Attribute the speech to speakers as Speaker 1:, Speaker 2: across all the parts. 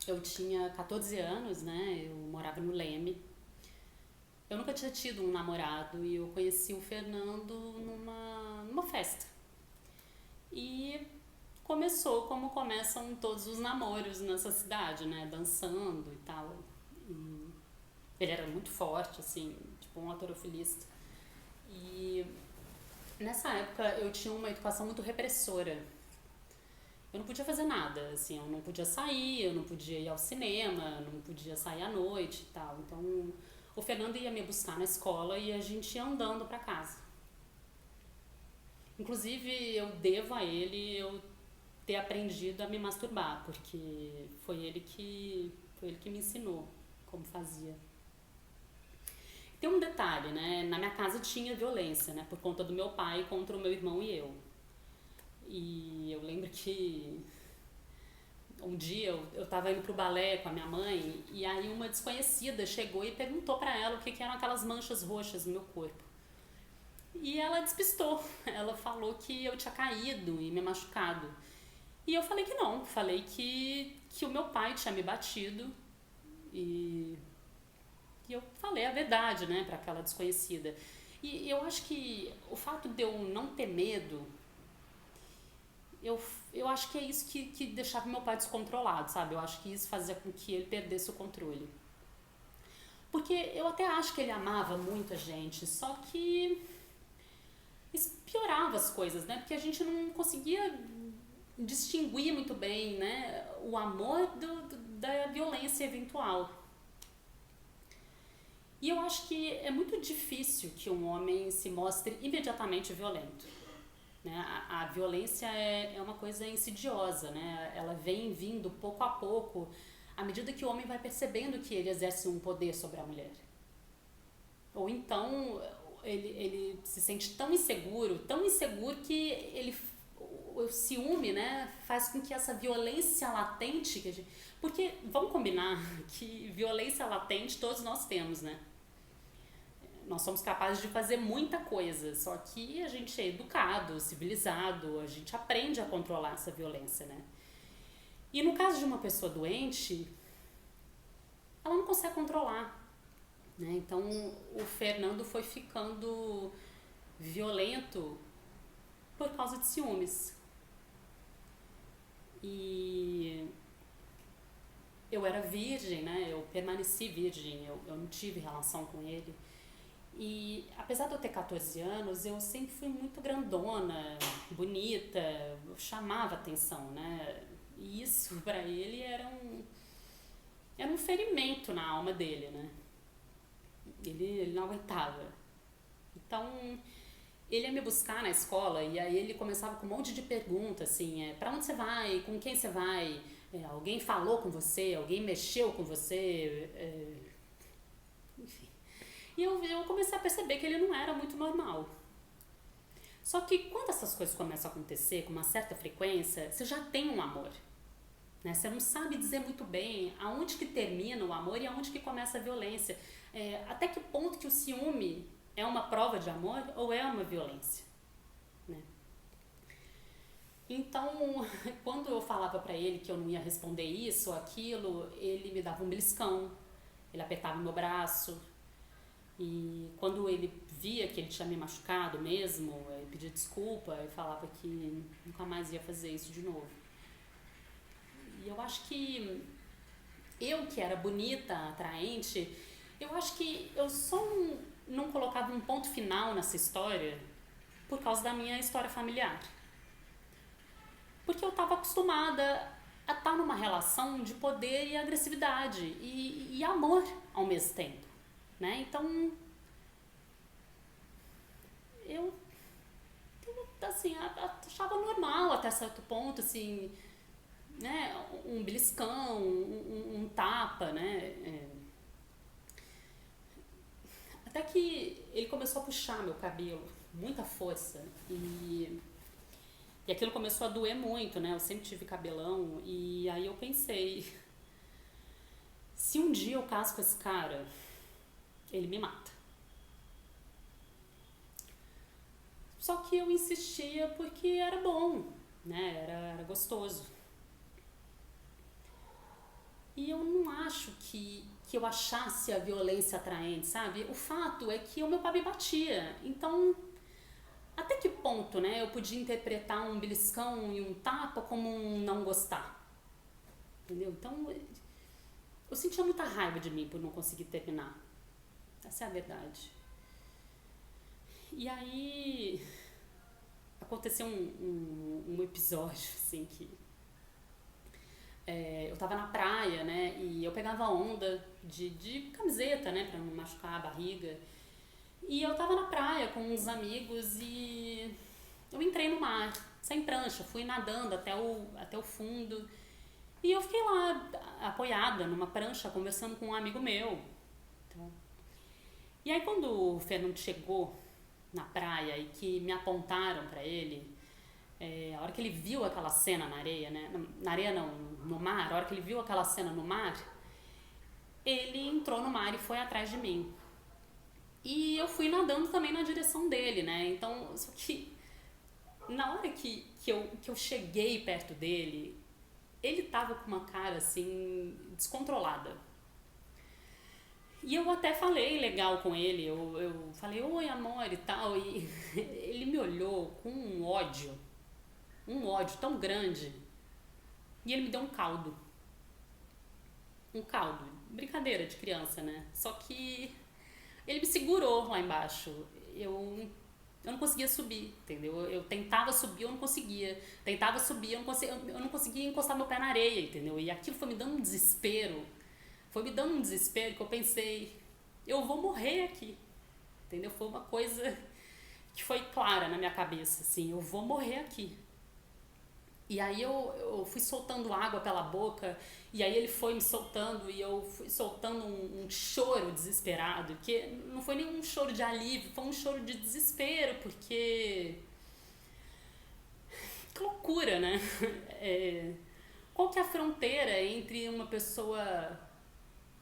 Speaker 1: Eu tinha 14 anos, né? Eu morava no Leme. Eu nunca tinha tido um namorado e eu conheci o Fernando numa festa. E começou como começam todos os namoros nessa cidade, né? Dançando e tal. E ele era muito forte, assim, tipo um halterofilista. E nessa época eu tinha uma educação muito repressora. Eu não podia fazer nada, assim, eu não podia sair, eu não podia ir ao cinema, não podia sair à noite e tal. Então, o Fernando ia me buscar na escola e a gente ia andando para casa. Inclusive, eu devo a ele eu ter aprendido a me masturbar, porque foi ele que me ensinou como fazia. Tem um detalhe, né? Na minha casa tinha violência, né? Por conta do meu pai contra o meu irmão e eu. E eu lembro que um dia eu tava indo pro balé com a minha mãe e aí uma desconhecida chegou e perguntou pra ela o que eram aquelas manchas roxas no meu corpo. E ela despistou. Ela falou que eu tinha caído e me machucado. E eu falei que não, falei que o meu pai tinha me batido e, e eu falei a verdade, né, pra aquela desconhecida. E eu acho que o fato de eu não ter medo, eu, eu acho que é isso que deixava meu pai descontrolado, sabe? Eu acho que isso fazia com que ele perdesse o controle. Porque eu até acho que ele amava muito a gente, só que isso piorava as coisas, né? Porque a gente não conseguia distinguir muito bem, né, o amor da violência eventual. E eu acho que é muito difícil que um homem se mostre imediatamente violento. Né? A violência é uma coisa insidiosa, né? Ela vem vindo pouco a pouco, à medida que o homem vai percebendo que ele exerce um poder sobre a mulher. Ou então ele se sente tão inseguro que ele o ciúme, né, faz com que essa violência latente, porque vamos combinar que violência latente todos nós temos, né? Nós somos capazes de fazer muita coisa, só que a gente é educado, civilizado, a gente aprende a controlar essa violência, né? E no caso de uma pessoa doente, ela não consegue controlar, né? Então o Fernando foi ficando violento por causa de ciúmes. E eu era virgem, né? Eu permaneci virgem, eu não tive relação com ele. E apesar de eu ter 14 anos, eu sempre fui muito grandona, bonita, eu chamava atenção, né? E isso pra ele era um ferimento na alma dele, né? Ele não aguentava. Então, ele ia me buscar na escola e aí ele começava com um monte de perguntas, assim, pra onde você vai? Com quem você vai? Alguém falou com você? Alguém mexeu com você? Enfim. E eu comecei a perceber que ele não era muito normal. Só que quando essas coisas começam a acontecer com uma certa frequência, você já tem um amor. Né? Você não sabe dizer muito bem aonde que termina o amor e aonde que começa a violência. Até que ponto que o ciúme é uma prova de amor ou é uma violência. Né? Então, quando eu falava pra ele que eu não ia responder isso ou aquilo, ele me dava um beliscão, ele apertava meu braço. E quando ele via que ele tinha me machucado mesmo, ele pedia desculpa e falava que nunca mais ia fazer isso de novo. E eu acho que eu, que era bonita, atraente, eu acho que eu só não colocava um ponto final nessa história por causa da minha história familiar. Porque eu estava acostumada a estar numa relação de poder e agressividade e amor ao mesmo tempo. Né? Então, eu assim, achava normal até certo ponto, assim, né, um beliscão, um tapa, né, até que ele começou a puxar meu cabelo, muita força, e aquilo começou a doer muito, né, eu sempre tive cabelão, e aí eu pensei, se um dia eu caso com esse cara, ele me mata. Só que eu insistia porque era bom, né, era gostoso. acho que eu achasse a violência atraente, sabe? O fato é que o meu pai me batia. Então, até que ponto, né, eu podia interpretar um beliscão e um tapa como um não gostar? Entendeu? Então, eu sentia muita raiva de mim por não conseguir terminar. Essa é a verdade. E aí aconteceu um episódio, assim, que eu tava na praia, né, e eu pegava onda de camiseta, né, pra não machucar a barriga. E eu tava na praia com uns amigos e eu entrei no mar, sem prancha, fui nadando até o fundo. E eu fiquei lá, apoiada numa prancha, conversando com um amigo meu. Então, e aí quando o Fernando chegou na praia e que me apontaram pra ele, a hora que ele viu aquela cena na areia, né? Na areia não, no mar, a hora que ele viu aquela cena no mar, ele entrou no mar e foi atrás de mim. E eu fui nadando também na direção dele, né? Então, só que na hora que eu cheguei perto dele, ele tava com uma cara assim, descontrolada. E eu até falei legal com ele, eu falei, oi amor e tal, e ele me olhou com um ódio tão grande, e ele me deu um caldo. Um caldo, brincadeira de criança, né? Só que ele me segurou lá embaixo, eu não conseguia subir, entendeu? Eu tentava subir, eu não conseguia, tentava subir, eu não conseguia encostar meu pé na areia, entendeu? E aquilo foi me dando um desespero, que eu pensei, eu vou morrer aqui, entendeu? Foi uma coisa que foi clara na minha cabeça, assim, eu vou morrer aqui. E aí eu fui soltando água pela boca, e aí ele foi me soltando, e eu fui soltando um choro desesperado, que não foi nenhum choro de alívio, foi um choro de desespero, porque... Que loucura, né? Qual que é a fronteira entre uma pessoa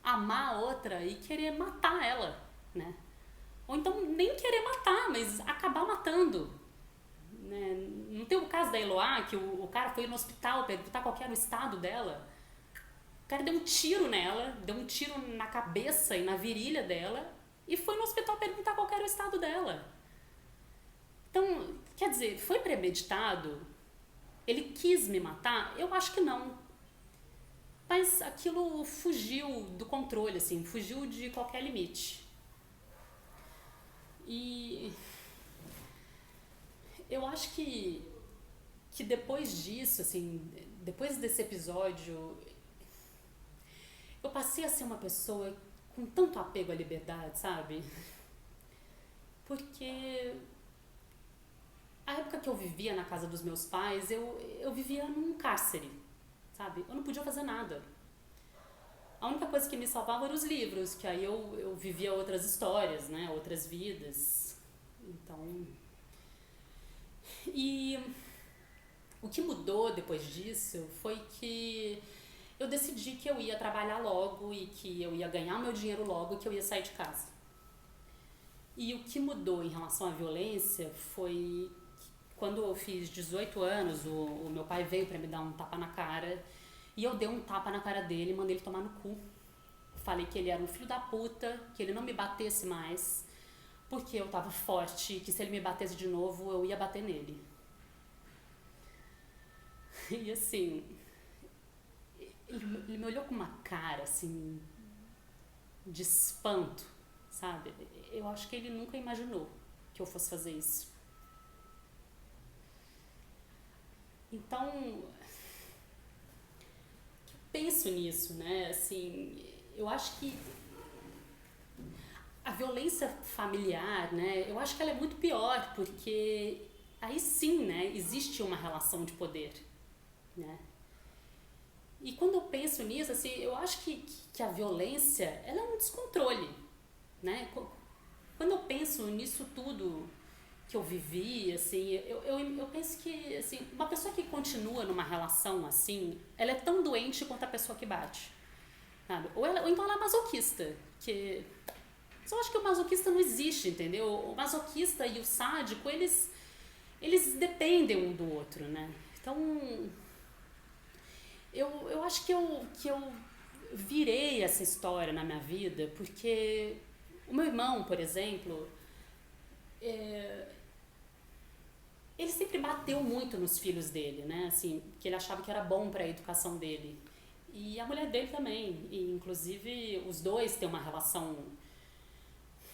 Speaker 1: amar a outra e querer matar ela, né? Ou então nem querer matar, mas acabar matando, né? Não tem o caso da Eloá, que o cara foi no hospital perguntar qual que era o estado dela. O cara deu um tiro nela, deu um tiro na cabeça e na virilha dela e foi no hospital perguntar qual que era o estado dela. Então, quer dizer, foi premeditado? Ele quis me matar? Eu acho que não. Mas aquilo fugiu do controle, assim, fugiu de qualquer limite. E eu acho que depois disso, assim, depois desse episódio, eu passei a ser uma pessoa com tanto apego à liberdade, sabe? Porque a época que eu vivia na casa dos meus pais, eu vivia num cárcere, sabe? Eu não podia fazer nada. A única coisa que me salvava eram os livros, que aí eu vivia outras histórias, né? Outras vidas. Então... E o que mudou depois disso foi que eu decidi que eu ia trabalhar logo e que eu ia ganhar meu dinheiro logo e que eu ia sair de casa. E o que mudou em relação à violência foi que quando eu fiz 18 anos, o meu pai veio pra me dar um tapa na cara e eu dei um tapa na cara dele e mandei ele tomar no cu. Falei que ele era um filho da puta, que ele não me batesse mais, porque eu tava forte, que se ele me batesse de novo eu ia bater nele. E assim, ele me olhou com uma cara assim de espanto, sabe? Eu acho que ele nunca imaginou que eu fosse fazer isso. Então, eu penso nisso, né? Assim, eu acho que a violência familiar, né? Eu acho que ela é muito pior, porque aí sim, né? Existe uma relação de poder, né? E quando eu penso nisso, assim, eu acho que a violência, ela é um descontrole, né? Quando eu penso nisso tudo que eu vivi, assim, eu penso que, assim, uma pessoa que continua numa relação assim, ela é tão doente quanto a pessoa que bate, sabe? Ou então ela é masoquista, que... Mas eu acho que o masoquista não existe, entendeu? O masoquista e o sádico, eles dependem um do outro, né? Então... Eu acho que eu virei essa história na minha vida porque o meu irmão, por exemplo, ele sempre bateu muito nos filhos dele, né? Assim, que ele achava que era bom para a educação dele. E a mulher dele também. E, inclusive, os dois têm uma relação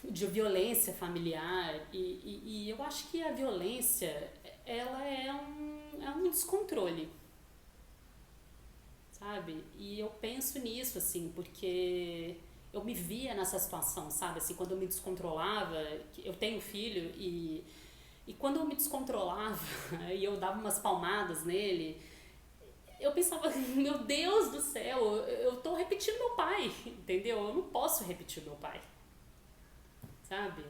Speaker 1: de violência familiar. E eu acho que a violência, ela é um descontrole, sabe? E eu penso nisso, assim, porque eu me via nessa situação, sabe? Assim, quando eu me descontrolava, eu tenho filho e quando eu me descontrolava e eu dava umas palmadas nele, eu pensava, meu Deus do céu, eu tô repetindo meu pai, entendeu? Eu não posso repetir meu pai, sabe?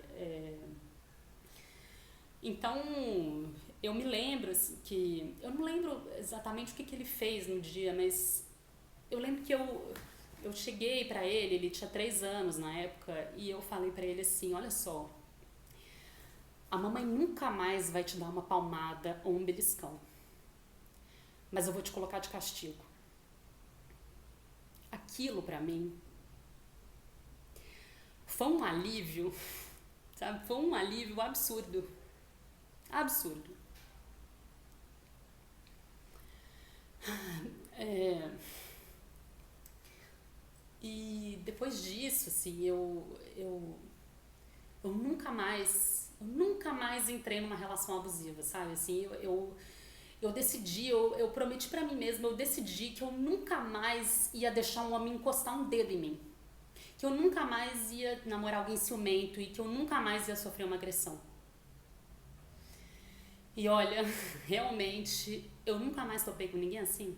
Speaker 1: Então, eu me lembro assim, que... Eu não lembro exatamente o que ele fez no dia, mas eu lembro que eu cheguei pra ele tinha 3 anos na época, e eu falei pra ele assim, olha só, a mamãe nunca mais vai te dar uma palmada ou um beliscão, mas eu vou te colocar de castigo. Aquilo pra mim foi um alívio, sabe? Foi um alívio absurdo. Absurdo. É, e depois disso, assim, eu nunca mais entrei numa relação abusiva, sabe? Assim, eu decidi, eu prometi pra mim mesma, eu decidi que eu nunca mais ia deixar um homem encostar um dedo em mim. Que eu nunca mais ia namorar alguém ciumento e que eu nunca mais ia sofrer uma agressão. E olha, realmente, eu nunca mais topei com ninguém assim.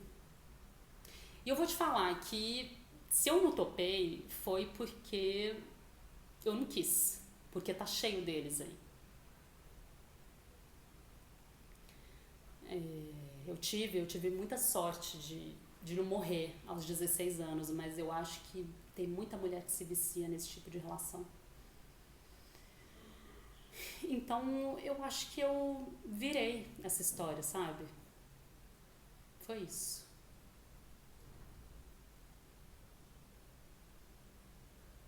Speaker 1: E eu vou te falar que se eu não topei, foi porque eu não quis. Porque tá cheio deles aí. Eu tive muita sorte de não morrer aos 16 anos, mas eu acho que tem muita mulher que se vicia nesse tipo de relação. Então eu acho que eu virei essa história, sabe? Foi isso.